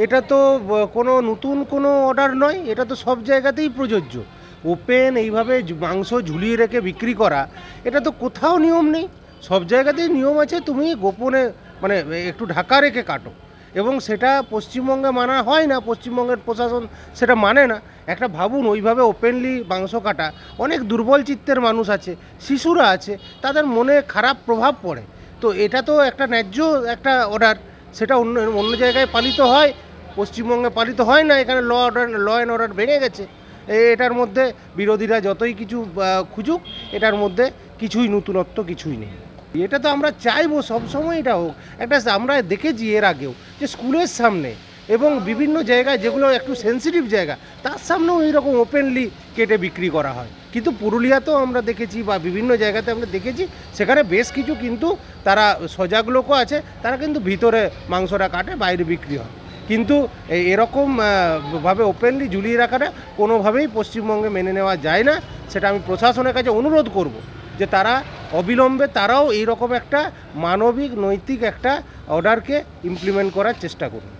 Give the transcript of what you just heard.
এটা তো কোনো নতুন কোনো অর্ডার নয়, এটা তো সব জায়গাতেই প্রযোজ্য। ওপেন এইভাবে মাংস ঝুলিয়ে রেখে বিক্রি করা, এটা তো কোথাও নিয়ম নেই। সব জায়গাতেই নিয়ম আছে, তুমি গোপনে মানে একটু ঢাকা রেখে কাটো, এবং সেটা পশ্চিমবঙ্গে মানা হয় না, পশ্চিমবঙ্গের প্রশাসন সেটা মানে না। একটা ভাবুন, ওইভাবে ওপেনলি মাংস কাটা, অনেক দুর্বল চিত্তের মানুষ আছে, শিশুরা আছে, তাদের মনে খারাপ প্রভাব পড়ে। তো এটা তো একটা ন্যায্য একটা অর্ডার, সেটা অন্য অন্য জায়গায় পালিত হয়, পশ্চিমবঙ্গে পালিত হয় না। এখানে ল অ্যান্ড অর্ডার ভেঙে গেছে। এটার মধ্যে বিরোধীরা যতই কিছু খুঁজুক, এটার মধ্যে কিছুই নতুনত্ব কিছুই নেই। এটা তো আমরা চাইবো সবসময় এটা হোক। একটা আমরা দেখেছি এর আগেও যে স্কুলের সামনে এবং বিভিন্ন জায়গায় যেগুলো একটু সেন্সিটিভ জায়গা, তার সামনেও এইরকম ওপেনলি কেটে বিক্রি করা হয়। কিন্তু পুরুলিয়াতেও আমরা দেখেছি বা বিভিন্ন জায়গাতে আমরা দেখেছি, সেখানে বেশ কিছু কিন্তু তারা সজাগ লোকও আছে, তারা কিন্তু ভিতরে মাংসটা কাটে, বাইরে বিক্রি হয়। কিন্তু এরকম ভাবে ওপেনলি ঝুলিয়ে রাখাটা কোনোভাবেই পশ্চিমবঙ্গে মেনে নেওয়া যায় না। সেটা আমি প্রশাসনের কাছে অনুরোধ করব যে তারা অবিলম্বে তারাও এইরকম একটা মানবিক নৈতিক একটা অর্ডারকে ইমপ্লিমেন্ট করার চেষ্টা করুন।